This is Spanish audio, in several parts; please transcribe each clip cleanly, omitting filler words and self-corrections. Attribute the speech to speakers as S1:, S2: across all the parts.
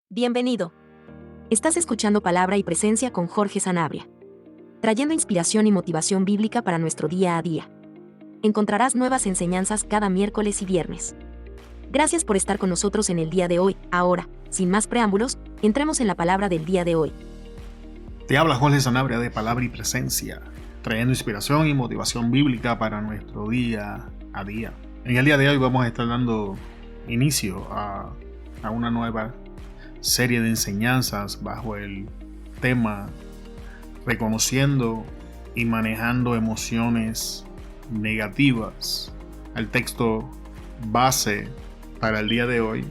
S1: Bienvenido. Estás escuchando Palabra y Presencia con Jorge Sanabria, trayendo inspiración y motivación bíblica para nuestro día a día. Encontrarás nuevas enseñanzas cada miércoles y viernes. Gracias por estar con nosotros en el día de hoy. Ahora, sin más preámbulos, entremos en la palabra del día de hoy.
S2: Te habla Jorge Sanabria de Palabra y Presencia, trayendo inspiración y motivación bíblica para nuestro día a día. En el día de hoy vamos a estar dando inicio a una nueva serie de enseñanzas bajo el tema reconociendo y manejando emociones negativas. El texto base para el día de hoy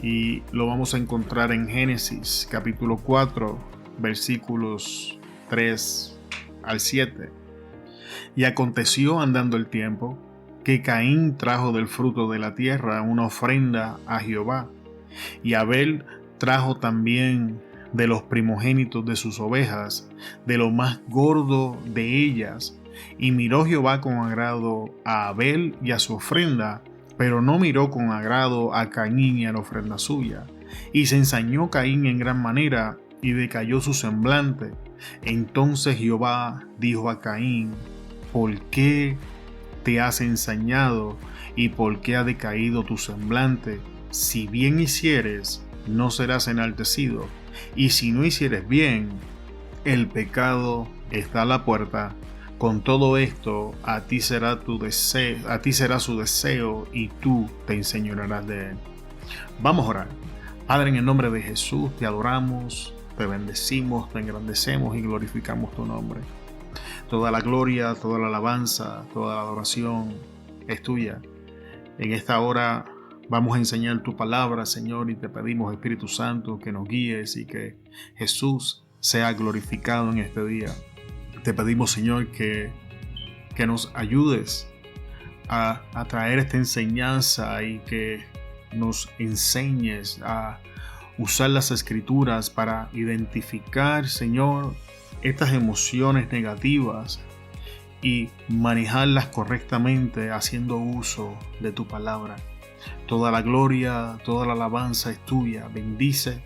S2: y lo vamos a encontrar en Génesis capítulo 4 versículos 3 al 7. Y aconteció andando el tiempo que Caín trajo del fruto de la tierra una ofrenda a Jehová, y Abel trajo también de los primogénitos de sus ovejas, de lo más gordo de ellas. Y miró Jehová con agrado a Abel y a su ofrenda, pero no miró con agrado a Caín y a la ofrenda suya. Y se ensañó Caín en gran manera, y decayó su semblante. Entonces Jehová dijo a Caín: ¿por qué te has ensañado, y por qué ha decaído tu semblante? Si bien hicieres, no serás enaltecido, y si no hicieres bien, el pecado está a la puerta. Con todo esto, a ti será su deseo, y tú te enseñorearás de él. Vamos a orar. Padre, en el nombre de Jesús, te adoramos, te bendecimos, te engrandecemos y glorificamos tu nombre. Toda la gloria, toda la alabanza, toda la adoración es tuya. En esta hora vamos a enseñar tu palabra, Señor, y te pedimos, Espíritu Santo, que nos guíes y que Jesús sea glorificado en este día. Te pedimos, Señor, que nos ayudes a traer esta enseñanza y que nos enseñes a usar las Escrituras para identificar, Señor, estas emociones negativas y manejarlas correctamente haciendo uso de tu palabra. Toda la gloria, toda la alabanza es tuya. Bendice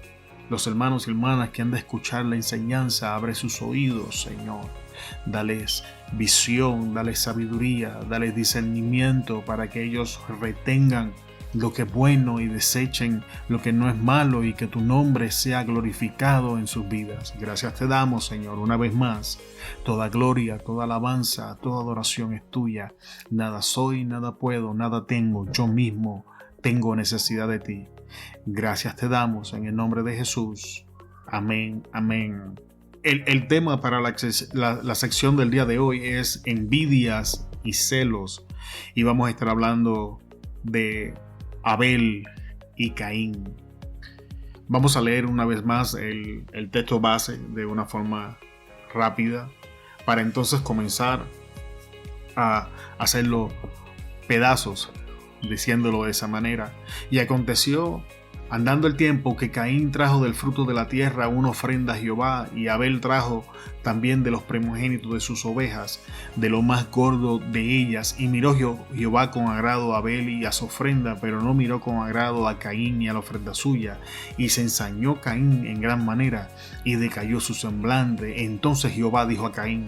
S2: los hermanos y hermanas que han de escuchar la enseñanza. Abre sus oídos, Señor. Dales visión, dales sabiduría, dales discernimiento para que ellos retengan lo que es bueno y desechen lo que no es malo, y que tu nombre sea glorificado en sus vidas. Gracias te damos, Señor, una vez más. Toda gloria, toda alabanza, toda adoración es tuya. Nada soy, nada puedo, nada tengo. Yo mismo tengo necesidad de ti. Gracias te damos en el nombre de Jesús. Amén, amén. El tema para la sección del día de hoy es envidias y celos. Y vamos a estar hablando de Abel y Caín. Vamos a leer una vez más el texto base de una forma rápida para entonces comenzar a hacerlo pedazos, diciéndolo de esa manera. Y aconteció andando el tiempo que Caín trajo del fruto de la tierra una ofrenda a Jehová, y Abel trajo también de los primogénitos de sus ovejas, de lo más gordo de ellas. Y miró Jehová con agrado a Abel y a su ofrenda, pero no miró con agrado a Caín y a la ofrenda suya. Y se ensañó Caín en gran manera, y decayó su semblante. Entonces Jehová dijo a Caín: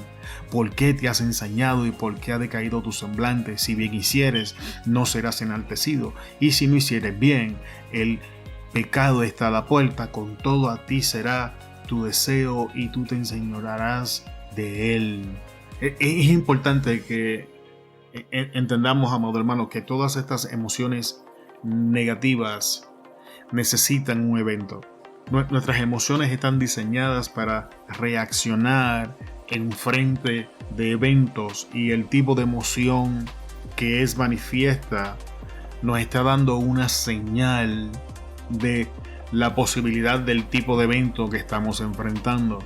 S2: ¿por qué te has ensañado, y por qué ha decaído tu semblante? Si bien hicieres, no serás enaltecido, y si no hicieres bien, el pecado está a la puerta. Con todo a ti será tu deseo, y tú te enseñorearás de él. Es importante que entendamos, amado hermano, que todas estas emociones negativas necesitan un evento. Nuestras emociones están diseñadas para reaccionar en frente de eventos, y el tipo de emoción que es manifiesta nos está dando una señal de la posibilidad del tipo de evento que estamos enfrentando.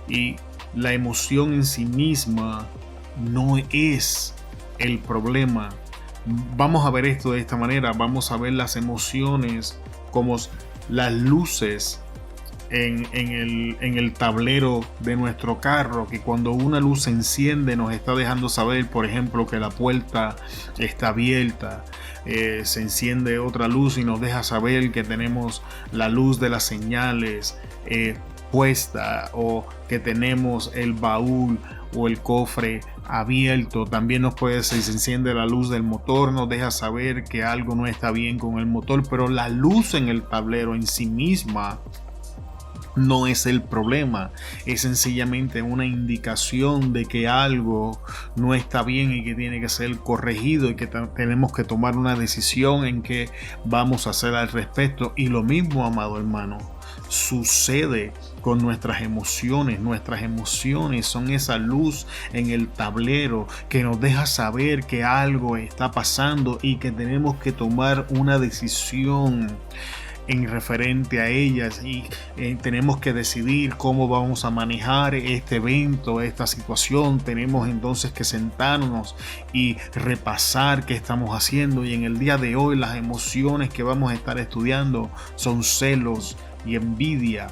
S2: Y la emoción en sí misma no es el problema. Vamos a ver esto de esta manera. Vamos a ver las emociones como las luces en el tablero de nuestro carro, que cuando una luz se enciende nos está dejando saber, por ejemplo, que la puerta está abierta. Se enciende otra luz y nos deja saber que tenemos la luz de las señales puesta, o que tenemos el baúl o el cofre abierto. También nos puede, si se enciende la luz del motor, nos deja saber que algo no está bien con el motor, pero la luz en el tablero en sí misma no es el problema, es sencillamente una indicación de que algo no está bien y que tiene que ser corregido y que tenemos que tomar una decisión en qué vamos a hacer al respecto. Y lo mismo, amado hermano, sucede con nuestras emociones. Nuestras emociones son esa luz en el tablero que nos deja saber que algo está pasando y que tenemos que tomar una decisión en referente a ellas, y tenemos que decidir cómo vamos a manejar este evento, esta situación. Tenemos entonces que sentarnos y repasar qué estamos haciendo. Y en el día de hoy las emociones que vamos a estar estudiando son celos y envidia,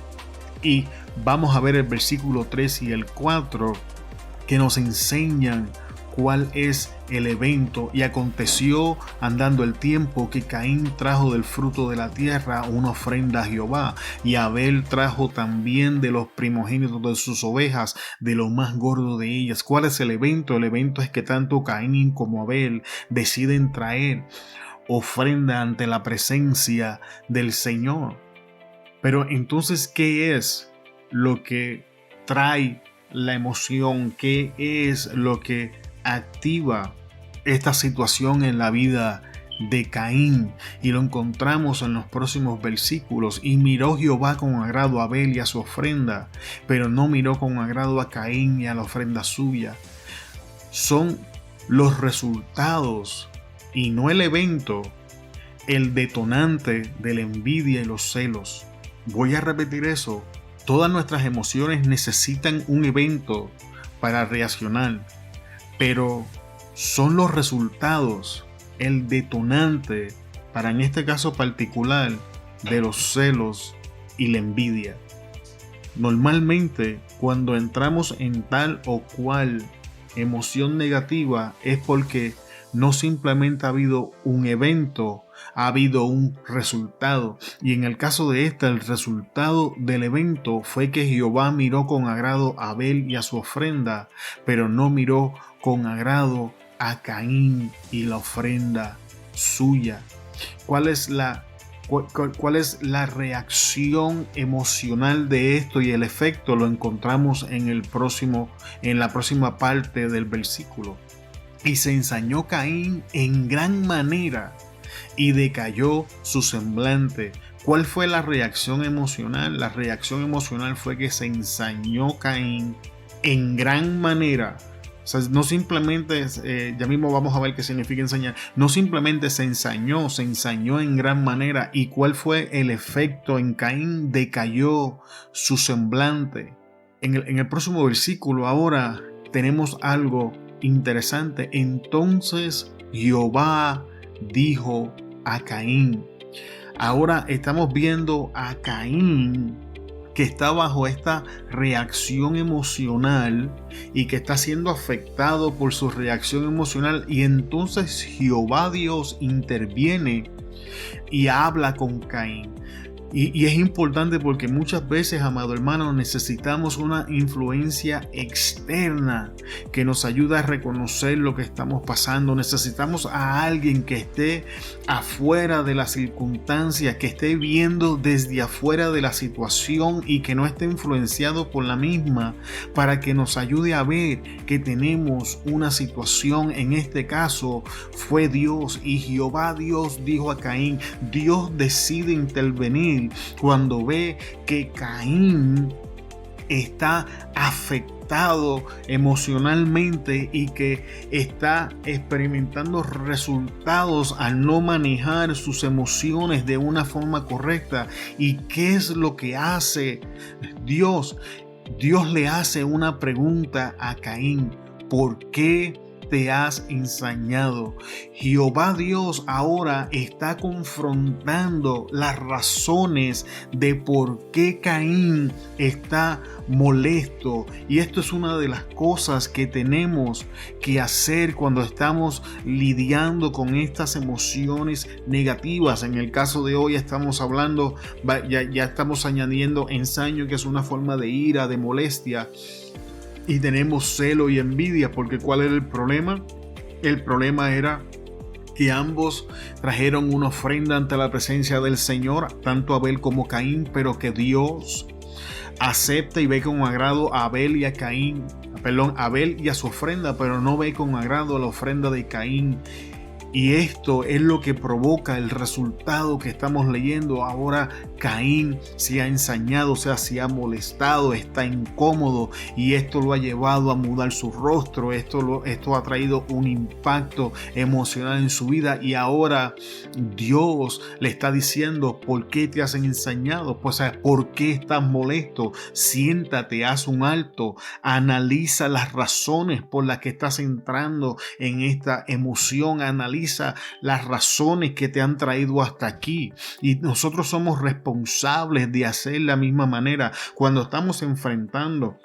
S2: y vamos a ver el versículo 3 y el 4 que nos enseñan cuál es el evento. Y aconteció, andando el tiempo, que Caín trajo del fruto de la tierra una ofrenda a Jehová, y Abel trajo también de los primogénitos de sus ovejas, de lo más gordo de ellas. ¿Cuál es el evento? El evento es que tanto Caín como Abel deciden traer ofrenda ante la presencia del Señor. Pero entonces, ¿qué es lo que trae la emoción? ¿Qué es lo que activa esta situación en la vida de Caín? Y lo encontramos en los próximos versículos. Y miró Jehová con agrado a Abel y a su ofrenda, pero no miró con agrado a Caín y a la ofrenda suya. Son los resultados y no el evento el detonante de la envidia y los celos. Voy a repetir eso. Todas nuestras emociones necesitan un evento para reaccionar, pero son los resultados el detonante para, en este caso particular, de los celos y la envidia. Normalmente, cuando entramos en tal o cual emoción negativa, es porque no simplemente ha habido un evento, ha habido un resultado. Y en el caso de el resultado del evento fue que Jehová miró con agrado a Abel y a su ofrenda, pero no miró con agrado a Caín y la ofrenda suya. ¿Cuál es la reacción emocional de esto? Y el efecto lo encontramos en la próxima parte del versículo. Y se ensañó Caín en gran manera, y decayó su semblante. ¿Cuál fue la reacción emocional? La reacción emocional fue que se ensañó Caín en gran manera. O sea, no simplemente, ya mismo vamos a ver qué significa ensañar. No simplemente se ensañó en gran manera. ¿Y cuál fue el efecto en Caín? Decayó su semblante. En el próximo versículo ahora tenemos algo interesante. Entonces Jehová dijo a Caín. Ahora estamos viendo a Caín que está bajo esta reacción emocional y que está siendo afectado por su reacción emocional, y entonces Jehová Dios interviene y habla con Caín. Y es importante porque muchas veces, amado hermano, necesitamos una influencia externa que nos ayude a reconocer lo que estamos pasando. Necesitamos a alguien que esté afuera de la circunstancia, que esté viendo desde afuera de la situación y que no esté influenciado por la misma, para que nos ayude a ver que tenemos una situación. En este caso fue Dios, y Jehová Dios dijo a Caín. Dios decide intervenir cuando ve que Caín está afectado emocionalmente y que está experimentando resultados al no manejar sus emociones de una forma correcta. ¿Y qué es lo que hace Dios? Dios le hace una pregunta a Caín: ¿por qué te has ensañado? Jehová Dios ahora está confrontando las razones de por qué Caín está molesto. Y esto es una de las cosas que tenemos que hacer cuando estamos lidiando con estas emociones negativas. En el caso de hoy estamos hablando, ya estamos añadiendo ensaño, que es una forma de ira, de molestia. Y tenemos celo y envidia, porque ¿cuál era el problema? El problema era que ambos trajeron una ofrenda ante la presencia del Señor, tanto Abel como Caín, pero que Dios acepta y ve con agrado a Abel y a Caín, Abel y a su ofrenda, pero no ve con agrado a la ofrenda de Caín. Y esto es lo que provoca el resultado que estamos leyendo. Ahora Caín se ha ensañado, o sea, se ha molestado, está incómodo, y esto lo ha llevado a mudar su rostro. Esto ha traído un impacto emocional en su vida, y ahora Dios le está diciendo: ¿por qué te has ensañado? Pues, ¿por qué estás molesto? Siéntate, haz un alto, analiza las razones por las que estás entrando en esta emoción, analiza las razones que te han traído hasta aquí, y nosotros somos responsables de hacer la misma manera cuando estamos enfrentando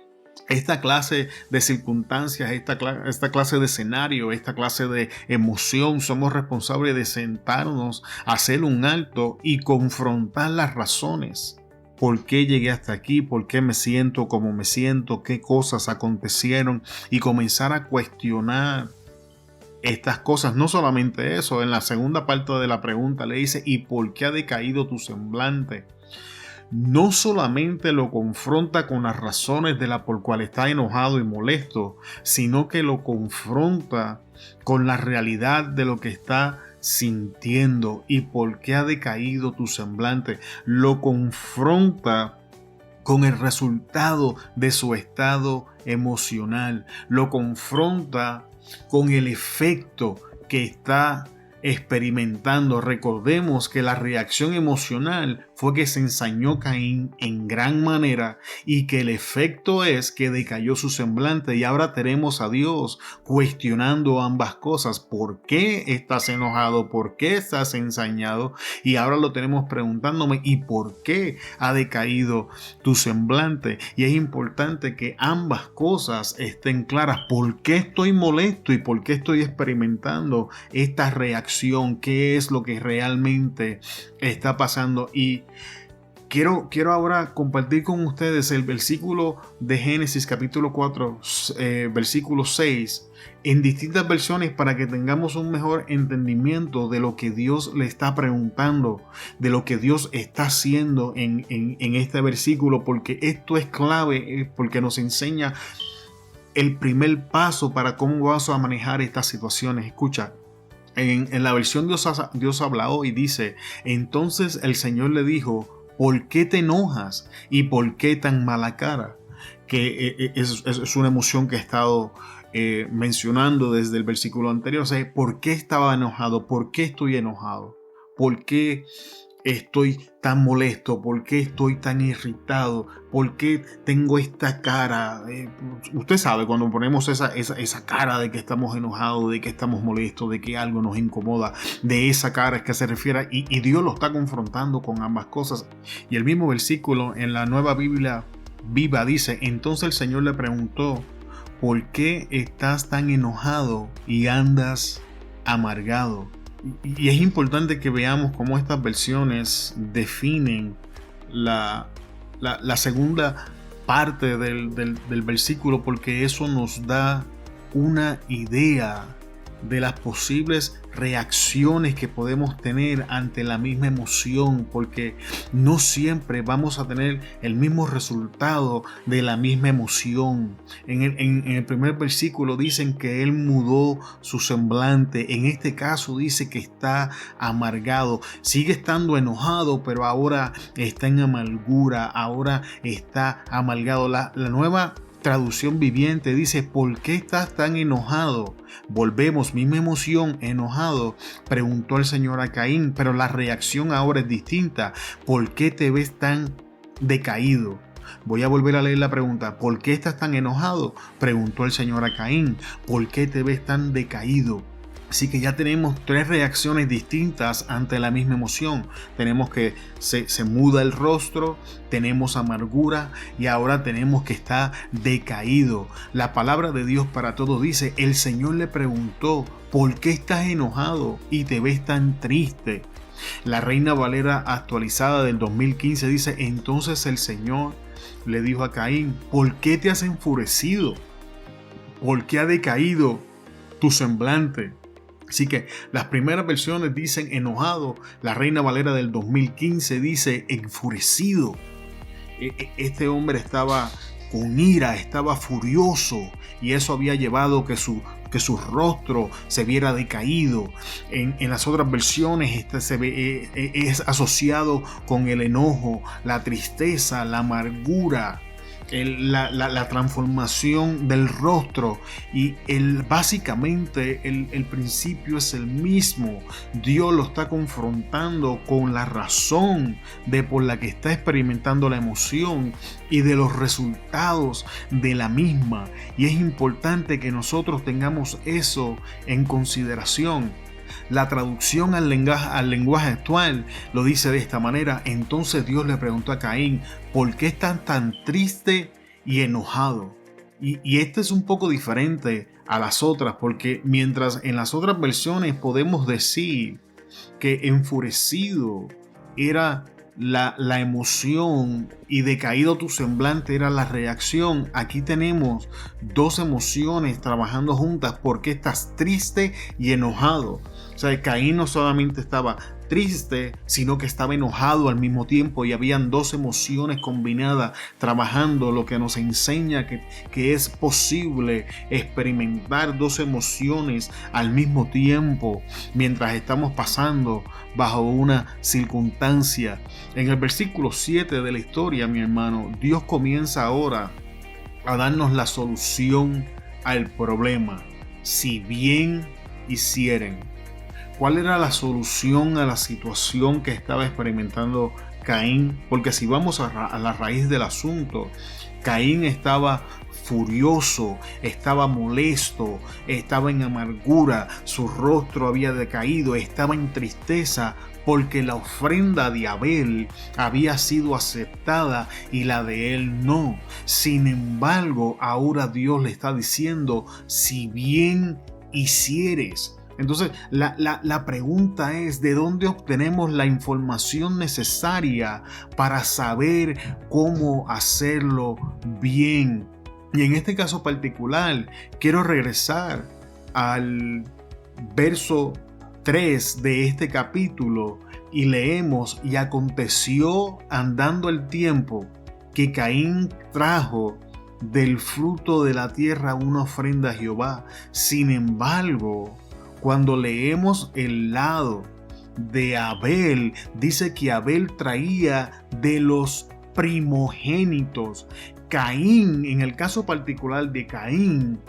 S2: esta clase de circunstancias, esta clase de escenario, esta clase de emoción. Somos responsables de sentarnos, hacer un alto y confrontar las razones. ¿Por qué llegué hasta aquí? ¿Por qué me siento como me siento? ¿Qué cosas acontecieron? Y comenzar a cuestionar estas cosas. No solamente eso, en la segunda parte de la pregunta le dice: ¿y por qué ha decaído tu semblante? No solamente lo confronta con las razones de la por cual está enojado y molesto, sino que lo confronta con la realidad de lo que está sintiendo. ¿Y por qué ha decaído tu semblante? Lo confronta con el resultado de su estado emocional. Lo confronta con el efecto que está experimentando. Recordemos que la reacción emocional fue que se ensañó Caín en gran manera, y que el efecto es que decayó su semblante. Y ahora tenemos a Dios cuestionando ambas cosas. ¿Por qué estás enojado? ¿Por qué estás ensañado? Y ahora lo tenemos preguntándome: ¿y por qué ha decaído tu semblante? Y es importante que ambas cosas estén claras. ¿Por qué estoy molesto y por qué estoy experimentando esta reacción? ¿Qué es lo que realmente está pasando? Y quiero ahora compartir con ustedes el versículo de Génesis capítulo 4, versículo 6, en distintas versiones, para que tengamos un mejor entendimiento de lo que Dios le está preguntando, de lo que Dios está haciendo en este versículo, porque esto es clave, porque nos enseña el primer paso para cómo vamos a manejar estas situaciones. Escucha. En la versión Dios habla hoy, dice: entonces el Señor le dijo: ¿por qué te enojas y por qué tan mala cara? Que es una emoción que he estado mencionando desde el versículo anterior. O sea, ¿por qué estaba enojado? ¿Por qué estoy enojado? ¿Por qué estoy tan molesto? ¿Por qué estoy tan irritado? ¿Por qué tengo esta cara? Usted sabe, cuando ponemos esa cara de que estamos enojados, de que estamos molestos, de que algo nos incomoda, de esa cara es que se refiere, y Dios lo está confrontando con ambas cosas. Y el mismo versículo en la Nueva Biblia Viva dice: entonces el Señor le preguntó: ¿por qué estás tan enojado y andas amargado? Y es importante que veamos cómo estas versiones definen la segunda parte del versículo, porque eso nos da una idea de las posibles reacciones que podemos tener ante la misma emoción, porque no siempre vamos a tener el mismo resultado de la misma emoción. En el primer versículo dicen que él mudó su semblante. En este caso dice que está amargado. Sigue estando enojado, pero ahora está en amargura, ahora está amargado. La nueva traducción viviente dice: ¿por qué estás tan enojado? Volvemos, misma emoción, enojado. Preguntó el Señor a Caín, pero la reacción ahora es distinta. ¿Por qué te ves tan decaído? Voy a volver a leer la pregunta. ¿Por qué estás tan enojado?, preguntó el Señor a Caín. ¿Por qué te ves tan decaído? Así que ya tenemos 3 reacciones distintas ante la misma emoción. Tenemos que se muda el rostro, tenemos amargura y ahora tenemos que está decaído. La palabra de Dios para todos dice, el Señor le preguntó, ¿por qué estás enojado y te ves tan triste? La Reina Valera actualizada del 2015 dice, entonces el Señor le dijo a Caín, ¿por qué te has enfurecido? ¿Por qué ha decaído tu semblante? Así que las primeras versiones dicen enojado, la Reina Valera del 2015 dice enfurecido. Este hombre estaba con ira, estaba furioso y eso había llevado que su rostro se viera decaído. En las otras versiones es asociado con el enojo, la tristeza, la amargura, la transformación del rostro y básicamente el principio es el mismo. Dios lo está confrontando con la razón de por la que está experimentando la emoción y de los resultados de la misma, y es importante que nosotros tengamos eso en consideración. La traducción al lenguaje actual lo dice de esta manera. Entonces Dios le preguntó a Caín, ¿por qué estás tan triste y enojado? Y este es un poco diferente a las otras, porque mientras en las otras versiones podemos decir que enfurecido era la emoción y decaído tu semblante era la reacción, aquí tenemos 2 emociones trabajando juntas. ¿Por qué estás triste y enojado? O sea, Caín no solamente estaba triste, sino que estaba enojado al mismo tiempo, y habían 2 emociones combinadas trabajando, lo que nos enseña que es posible experimentar 2 emociones al mismo tiempo mientras estamos pasando bajo una circunstancia. En el versículo 7 de la historia, mi hermano, Dios comienza ahora a darnos la solución al problema. Si bien hicieren. ¿Cuál era la solución a la situación que estaba experimentando Caín? Porque si vamos a la raíz del asunto, Caín estaba furioso, estaba molesto, estaba en amargura, su rostro había decaído, estaba en tristeza porque la ofrenda de Abel había sido aceptada y la de él no. Sin embargo, ahora Dios le está diciendo, si bien hicieres. Entonces la pregunta es, ¿de dónde obtenemos la información necesaria para saber cómo hacerlo bien? Y en este caso particular, quiero regresar al verso 3 de este capítulo y leemos, y aconteció andando el tiempo que Caín trajo del fruto de la tierra una ofrenda a Jehová. Sin embargo, cuando leemos el lado de Abel, dice que Abel traía de los primogénitos. Caín, en el caso particular de Caín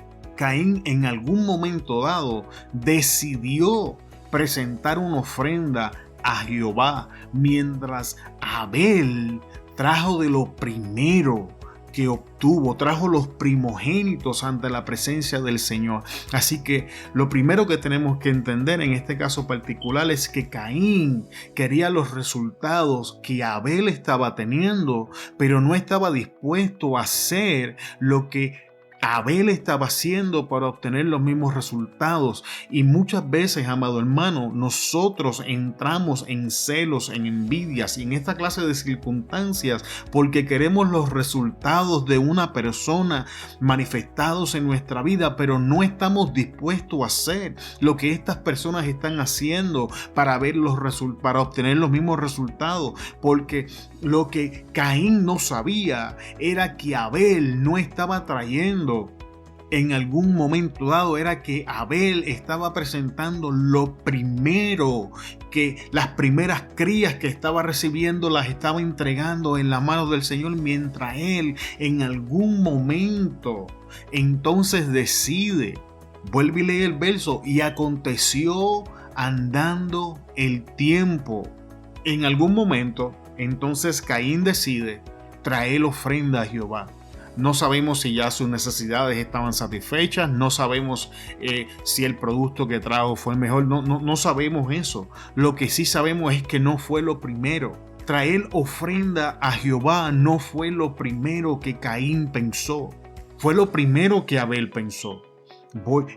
S2: en algún momento dado decidió presentar una ofrenda a Jehová, mientras Abel trajo de lo primero que obtuvo, trajo los primogénitos ante la presencia del Señor. Así que lo primero que tenemos que entender en este caso particular es que Caín quería los resultados que Abel estaba teniendo, pero no estaba dispuesto a hacer lo que Abel estaba haciendo para obtener los mismos resultados. Y muchas veces, amado hermano, nosotros entramos en celos, en envidias y en esta clase de circunstancias porque queremos los resultados de una persona manifestados en nuestra vida, pero no estamos dispuestos a hacer lo que estas personas están haciendo para obtener los mismos resultados, porque lo que Caín no sabía era que Abel no estaba trayendo en algún momento dado, era que Abel estaba presentando lo primero, que las primeras crías que estaba recibiendo las estaba entregando en la mano del Señor, mientras él en algún momento entonces decide, vuelve y lee el verso, y aconteció andando el tiempo. En algún momento entonces Caín decide traer ofrenda a Jehová. No sabemos si ya sus necesidades estaban satisfechas, no sabemos si el producto que trajo fue el mejor, no sabemos eso. Lo que sí sabemos es que no fue lo primero. Traer ofrenda a Jehová no fue lo primero que Caín pensó, fue lo primero que Abel pensó.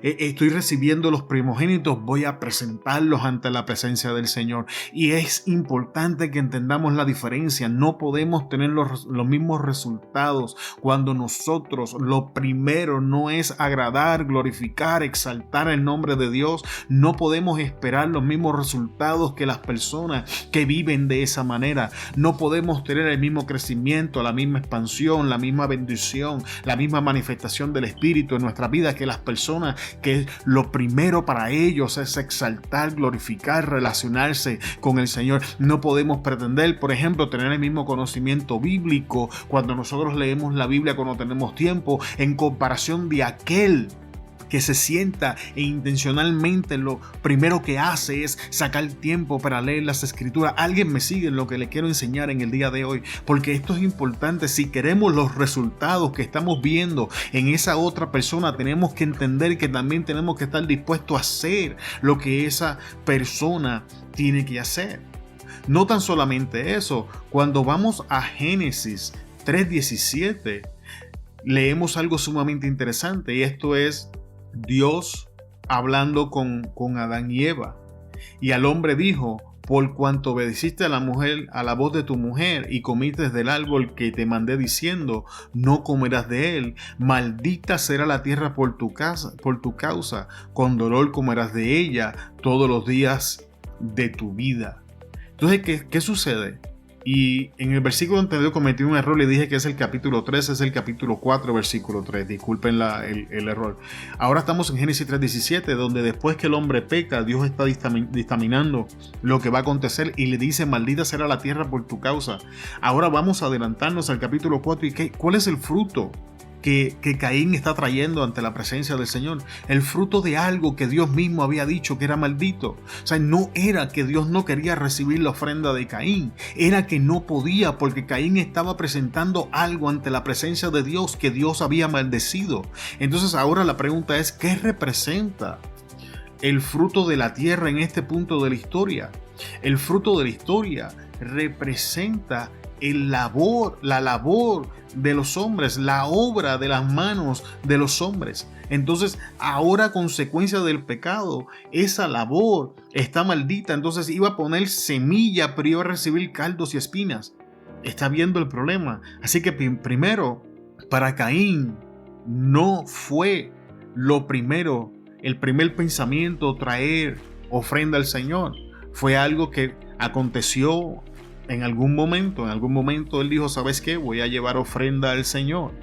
S2: Estoy recibiendo los primogénitos, voy a presentarlos ante la presencia del Señor. Y es importante que entendamos la diferencia. No podemos tener los mismos resultados cuando nosotros lo primero no es agradar, glorificar, exaltar el nombre de Dios. No podemos esperar los mismos resultados que las personas que viven de esa manera. No podemos tener el mismo crecimiento, la misma expansión, la misma bendición, la misma manifestación del Espíritu en nuestra vida que las personas que lo primero para ellos es exaltar, glorificar, relacionarse con el Señor. No podemos pretender, por ejemplo, tener el mismo conocimiento bíblico cuando nosotros leemos la Biblia cuando tenemos tiempo, en comparación de aquel que se sienta e intencionalmente lo primero que hace es sacar tiempo para leer las Escrituras. Alguien me sigue en lo que le quiero enseñar en el día de hoy, porque esto es importante. Si queremos los resultados que estamos viendo en esa otra persona, tenemos que entender que también tenemos que estar dispuestos a hacer lo que esa persona tiene que hacer. No tan solamente eso, cuando vamos a Génesis 3:17, leemos algo sumamente interesante, y esto es Dios hablando con Adán y Eva. Y al hombre dijo: por cuanto obedeciste a la voz de tu mujer y comiste del árbol que te mandé diciendo, no comerás de él, maldita será la tierra por tu causa, con dolor comerás de ella todos los días de tu vida. Entonces, ¿qué sucede? Y en el versículo anterior cometí un error, le dije que es el capítulo 3, es el capítulo 4, versículo 3, disculpen el error. Ahora estamos en Génesis 3:17, donde después que el hombre peca, Dios está dictaminando lo que va a acontecer y le dice: maldita será la tierra por tu causa. Ahora vamos a adelantarnos al capítulo 4 y ¿cuál es el fruto que Caín está trayendo ante la presencia del Señor? El fruto de algo que Dios mismo había dicho que era maldito. O sea, no era que Dios no quería recibir la ofrenda de Caín, era que no podía, porque Caín estaba presentando algo ante la presencia de Dios que Dios había maldecido. Entonces ahora la pregunta es: ¿qué representa el fruto de la tierra en este punto de la historia? El fruto de la historia representa la labor de los hombres, la obra de las manos de los hombres. Entonces, ahora, consecuencia del pecado, esa labor está maldita. Entonces iba a poner semilla, pero iba a recibir caldos y espinas. Está viendo el problema. Así que primero, para Caín no fue lo primero, el primer pensamiento traer ofrenda al Señor. Fue algo que aconteció en algún momento él dijo: ¿sabes qué? Voy a llevar ofrenda al Señor.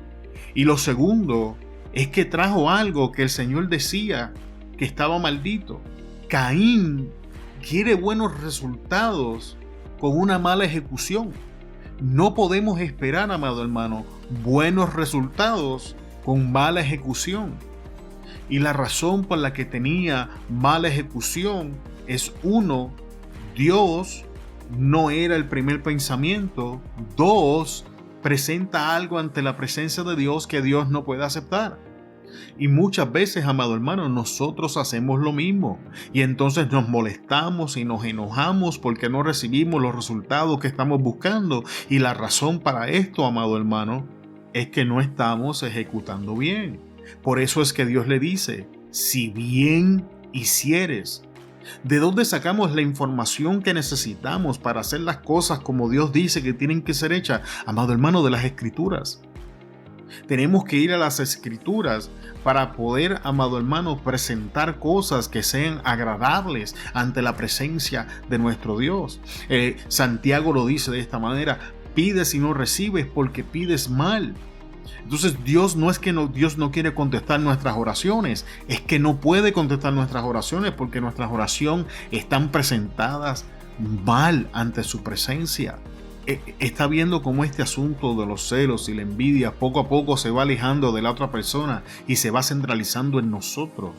S2: Y lo segundo es que trajo algo que el Señor decía que estaba maldito. Caín quiere buenos resultados con una mala ejecución. No podemos esperar, amado hermano, buenos resultados con mala ejecución. Y la razón por la que tenía mala ejecución es: uno, Dios no era el primer pensamiento. Dos, presenta algo ante la presencia de Dios que Dios no puede aceptar. Y muchas veces, amado hermano, nosotros hacemos lo mismo. Y entonces nos molestamos y nos enojamos porque no recibimos los resultados que estamos buscando. Y la razón para esto, amado hermano, es que no estamos ejecutando bien. Por eso es que Dios le dice: si bien hicieres. ¿De dónde sacamos la información que necesitamos para hacer las cosas como Dios dice que tienen que ser hechas? Amado hermano, de las Escrituras. Tenemos que ir a las Escrituras para poder, amado hermano, presentar cosas que sean agradables ante la presencia de nuestro Dios. Santiago lo dice de esta manera: pides y no recibes porque pides mal. Entonces Dios no es que Dios no quiere contestar nuestras oraciones, es que no puede contestar nuestras oraciones porque nuestras oraciones están presentadas mal ante su presencia. Está viendo cómo este asunto de los celos y la envidia poco a poco se va alejando de la otra persona y se va centralizando en nosotros.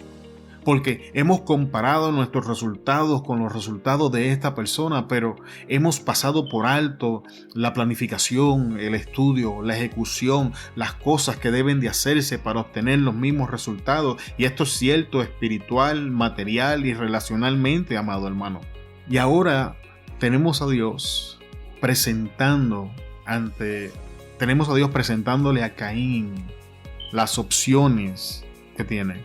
S2: porque hemos comparado nuestros resultados con los resultados de esta persona, pero hemos pasado por alto la planificación, el estudio, la ejecución, las cosas que deben de hacerse para obtener los mismos resultados. Y esto es cierto espiritual, material y relacionalmente, amado hermano. Y ahora tenemos a Dios presentándole a Caín las opciones que tiene.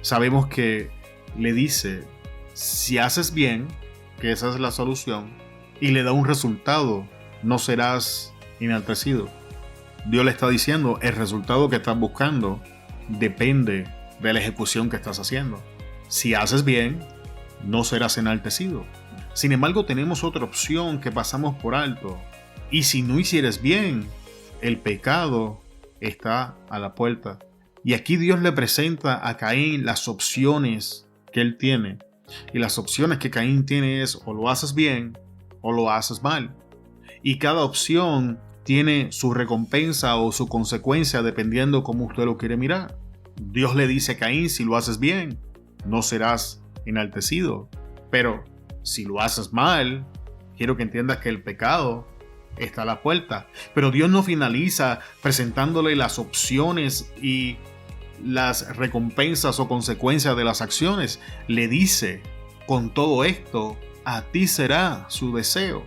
S2: Sabemos que le dice, si haces bien, que esa es la solución, y le da un resultado, no serás enaltecido. Dios le está diciendo, el resultado que estás buscando depende de la ejecución que estás haciendo. Si haces bien, no serás enaltecido. Sin embargo, tenemos otra opción que pasamos por alto. Y si no hicieres bien, el pecado está a la puerta. Y aquí Dios le presenta a Caín las opciones que él tiene. Y las opciones que Caín tiene es o lo haces bien o lo haces mal. Y cada opción tiene su recompensa o su consecuencia dependiendo cómo usted lo quiere mirar. Dios le dice a Caín, si lo haces bien, no serás enaltecido. Pero si lo haces mal, quiero que entiendas que el pecado está a la puerta. Pero Dios no finaliza presentándole las opciones y las recompensas o consecuencias de las acciones. Le dice, con todo esto, a ti será su deseo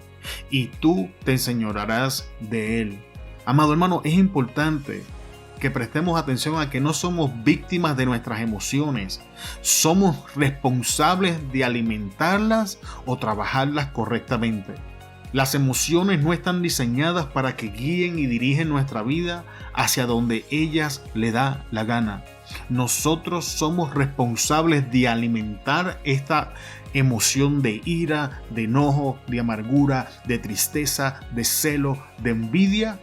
S2: y tú te enseñorearás de él. Amado hermano, es importante que prestemos atención a que no somos víctimas de nuestras emociones. Somos responsables de alimentarlas o trabajarlas correctamente. Las emociones no están diseñadas para que guíen y dirigen nuestra vida hacia donde ellas le da la gana. Nosotros somos responsables de alimentar esta emoción de ira, de enojo, de amargura, de tristeza, de celo, de envidia,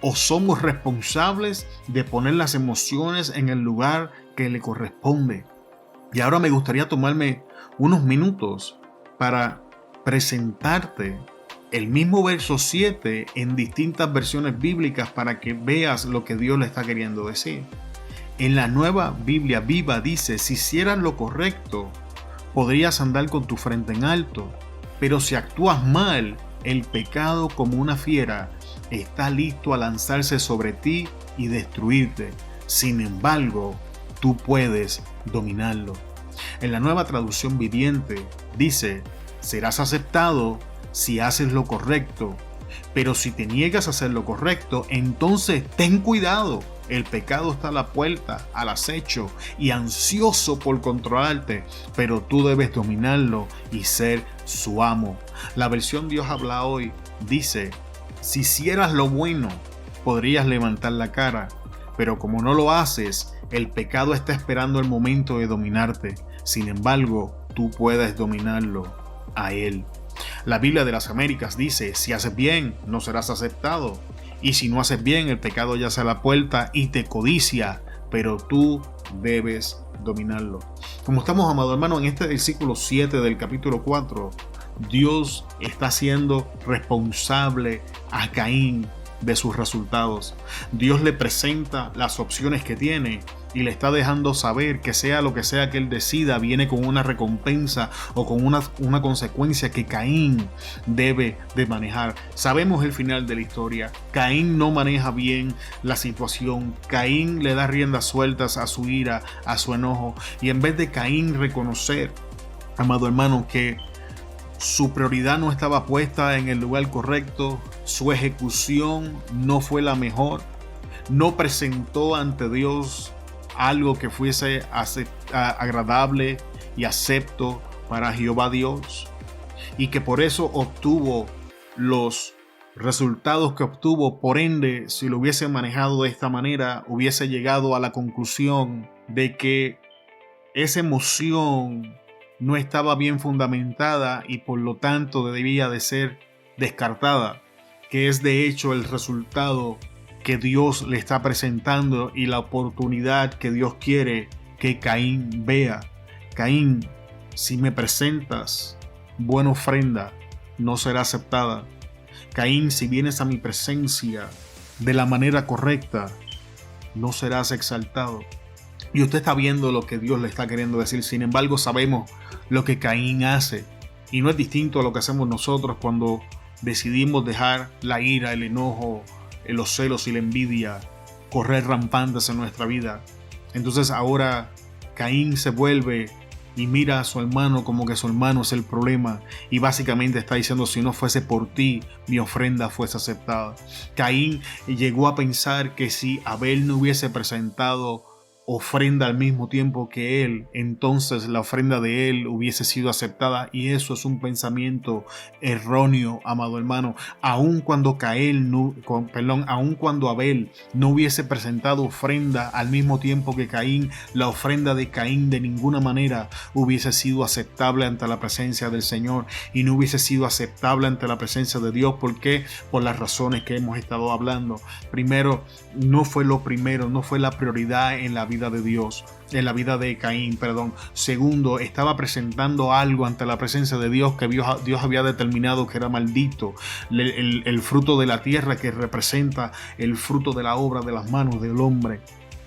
S2: o somos responsables de poner las emociones en el lugar que le corresponde. Y ahora me gustaría tomarme unos minutos para presentarte el mismo verso 7 en distintas versiones bíblicas para que veas lo que Dios le está queriendo decir. En la Nueva Biblia Viva dice, si hicieras lo correcto, podrías andar con tu frente en alto, pero si actúas mal, el pecado como una fiera está listo a lanzarse sobre ti y destruirte. Sin embargo, tú puedes dominarlo. En la Nueva Traducción Viviente dice, serás aceptado si haces lo correcto, pero si te niegas a hacer lo correcto, entonces ten cuidado. El pecado está a la puerta, al acecho y ansioso por controlarte, pero tú debes dominarlo y ser su amo. La versión Dios habla hoy dice, si hicieras lo bueno, podrías levantar la cara, pero como no lo haces, el pecado está esperando el momento de dominarte. Sin embargo, tú puedes dominarlo a él. La Biblia de las Américas dice, si haces bien, no serás aceptado. Y si no haces bien, el pecado yace a la puerta y te codicia, pero tú debes dominarlo. Como estamos, amado hermano, en este versículo 7 del capítulo 4, Dios está haciendo responsable a Caín de sus resultados. Dios le presenta las opciones que tiene y le está dejando saber que sea lo que sea que él decida, viene con una recompensa o con una consecuencia que Caín debe de manejar. Sabemos el final de la historia. Caín no maneja bien la situación. Caín le da riendas sueltas a su ira, a su enojo, y en vez de Caín reconocer, amado hermano, que su prioridad no estaba puesta en el lugar correcto, su ejecución no fue la mejor, no presentó ante Dios algo que fuese agradable y acepto para Jehová Dios, y que por eso obtuvo los resultados que obtuvo. Por ende, si lo hubiese manejado de esta manera, hubiese llegado a la conclusión de que esa emoción no estaba bien fundamentada y por lo tanto debía de ser descartada, que es de hecho el resultado que Dios le está presentando y la oportunidad que Dios quiere que Caín vea. Caín, si me presentas buena ofrenda, no será aceptada. Caín, si vienes a mi presencia de la manera correcta, no serás exaltado. Y usted está viendo lo que Dios le está queriendo decir. Sin embargo, sabemos lo que Caín hace. Y no es distinto a lo que hacemos nosotros cuando decidimos dejar la ira, el enojo, los celos y la envidia correr rampantes en nuestra vida. Entonces ahora Caín se vuelve y mira a su hermano como que su hermano es el problema, y básicamente está diciendo: si no fuese por ti, mi ofrenda fuese aceptada. Caín llegó a pensar que si Abel no hubiese presentado ofrenda al mismo tiempo que él, entonces la ofrenda de él hubiese sido aceptada, y eso es un pensamiento erróneo, amado hermano. Aun cuando aun cuando Abel no hubiese presentado ofrenda al mismo tiempo que Caín, la ofrenda de Caín de ninguna manera hubiese sido aceptable ante la presencia del Señor, y no hubiese sido aceptable ante la presencia de Dios. ¿Por qué? Por las razones que hemos estado hablando. Primero, no fue la prioridad en la vida de Dios, en la vida de Caín, perdón. Segundo, estaba presentando algo ante la presencia de Dios que Dios había determinado que era maldito, el fruto de la tierra, que representa el fruto de la obra de las manos del hombre.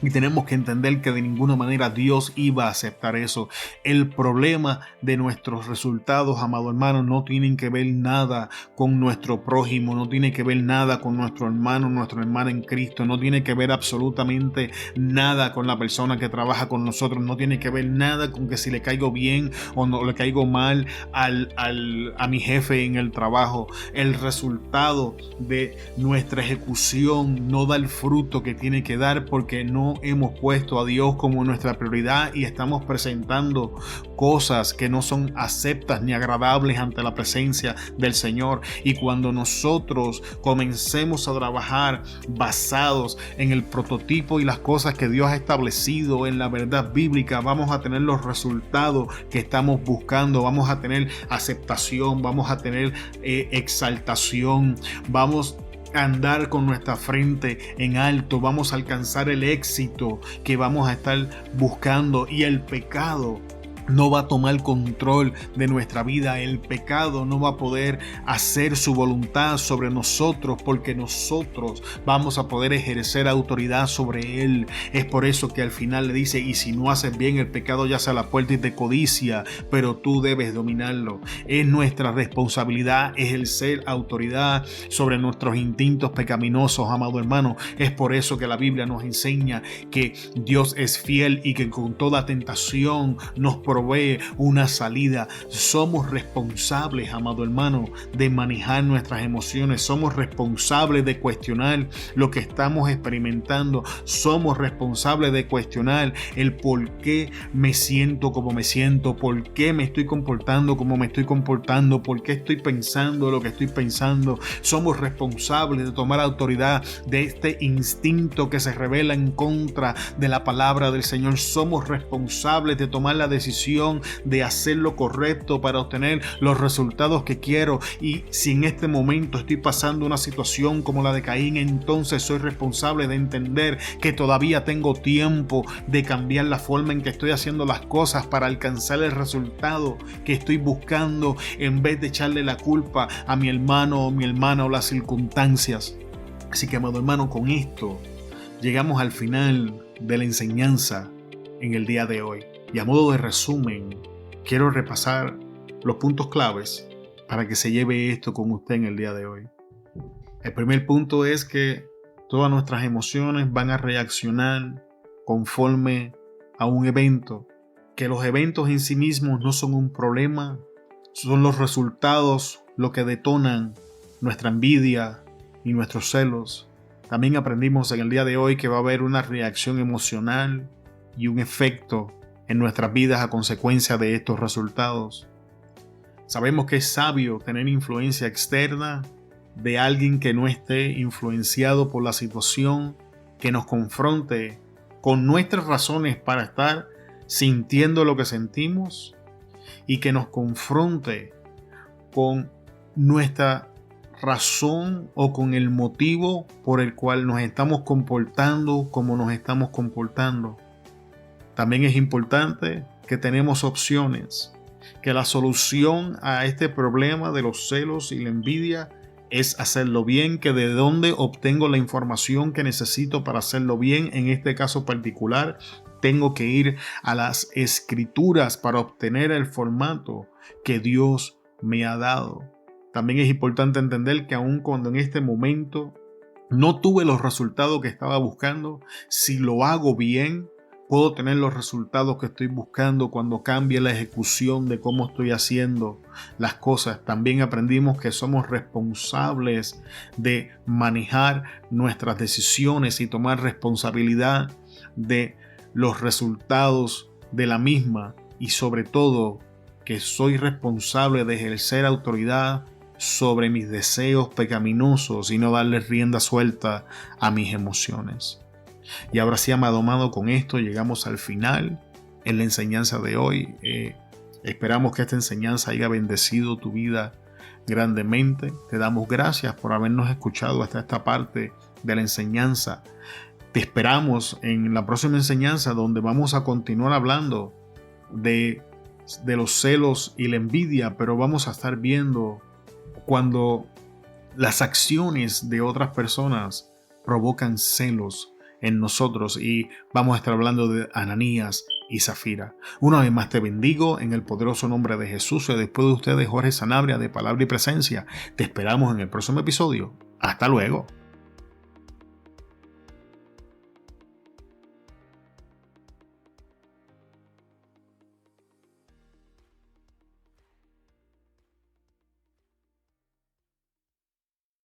S2: Y tenemos que entender que de ninguna manera Dios iba a aceptar eso. El problema de nuestros resultados, amado hermano, no tienen que ver nada con nuestro prójimo, no tiene que ver nada con nuestra hermana en Cristo, no tiene que ver absolutamente nada con la persona que trabaja con nosotros, no tiene que ver nada con que si le caigo bien o no le caigo mal a mi jefe en el trabajo. El resultado de nuestra ejecución no da el fruto que tiene que dar, porque no hemos puesto a Dios como nuestra prioridad y estamos presentando cosas que no son aceptas ni agradables ante la presencia del Señor. Y cuando nosotros comencemos a trabajar basados en el prototipo y las cosas que Dios ha establecido en la verdad bíblica, vamos a tener los resultados que estamos buscando. Vamos a tener aceptación, vamos a tener exaltación, vamos andar con nuestra frente en alto, vamos a alcanzar el éxito que vamos a estar buscando, y el pecado no va a tomar control de nuestra vida. El pecado no va a poder hacer su voluntad sobre nosotros, porque nosotros vamos a poder ejercer autoridad sobre él. Es por eso que al final le dice: y si no haces bien, el pecado yace a la puerta y te codicia, pero tú debes dominarlo. Es nuestra responsabilidad ejercer autoridad sobre nuestros instintos pecaminosos, amado hermano. Es por eso que la Biblia nos enseña que Dios es fiel y que con toda tentación nos provee una salida. Somos responsables, amado hermano, de manejar nuestras emociones. Somos responsables de cuestionar lo que estamos experimentando. Somos responsables de cuestionar el por qué me siento como me siento, por qué me estoy comportando como me estoy comportando, por qué estoy pensando lo que estoy pensando. Somos responsables de tomar autoridad de este instinto que se revela en contra de la palabra del Señor. Somos responsables de tomar la decisión de hacer lo correcto para obtener los resultados que quiero. Y si en este momento estoy pasando una situación como la de Caín, entonces soy responsable de entender que todavía tengo tiempo de cambiar la forma en que estoy haciendo las cosas para alcanzar el resultado que estoy buscando, en vez de echarle la culpa a mi hermano o mi hermana o las circunstancias. Así que, amado hermano, con esto llegamos al final de la enseñanza en el día de hoy. Y a modo de resumen, quiero repasar los puntos claves para que se lleve esto con usted en el día de hoy. El primer punto es que todas nuestras emociones van a reaccionar conforme a un evento, que los eventos en sí mismos no son un problema, son los resultados lo que detonan nuestra envidia y nuestros celos. También aprendimos en el día de hoy que va a haber una reacción emocional y un efecto en nuestras vidas a consecuencia de estos resultados. Sabemos que es sabio tener influencia externa de alguien que no esté influenciado por la situación, que nos confronte con nuestras razones para estar sintiendo lo que sentimos, y que nos confronte con nuestra razón o con el motivo por el cual nos estamos comportando como nos estamos comportando. También es importante que tenemos opciones, que la solución a este problema de los celos y la envidia es hacerlo bien, que de dónde obtengo la información que necesito para hacerlo bien. En este caso particular, tengo que ir a las escrituras para obtener el formato que Dios me ha dado. También es importante entender que aun cuando en este momento no tuve los resultados que estaba buscando, si lo hago bien, puedo tener los resultados que estoy buscando cuando cambie la ejecución de cómo estoy haciendo las cosas. También aprendimos que somos responsables de manejar nuestras decisiones y tomar responsabilidad de los resultados de la misma, y sobre todo que soy responsable de ejercer autoridad sobre mis deseos pecaminosos y no darle rienda suelta a mis emociones. Y ahora sí, amado, con esto llegamos al final en la enseñanza de hoy. Esperamos que esta enseñanza haya bendecido tu vida grandemente. Te damos gracias por habernos escuchado hasta esta parte de la enseñanza. Te esperamos en la próxima enseñanza, donde vamos a continuar hablando de los celos y la envidia, pero vamos a estar viendo cuando las acciones de otras personas provocan celos en nosotros, y vamos a estar hablando de Ananías y Zafira. Una vez más te bendigo en el poderoso nombre de Jesús. Y después de ustedes, Jorge Sanabria de Palabra y Presencia. Te esperamos en el próximo episodio. Hasta luego.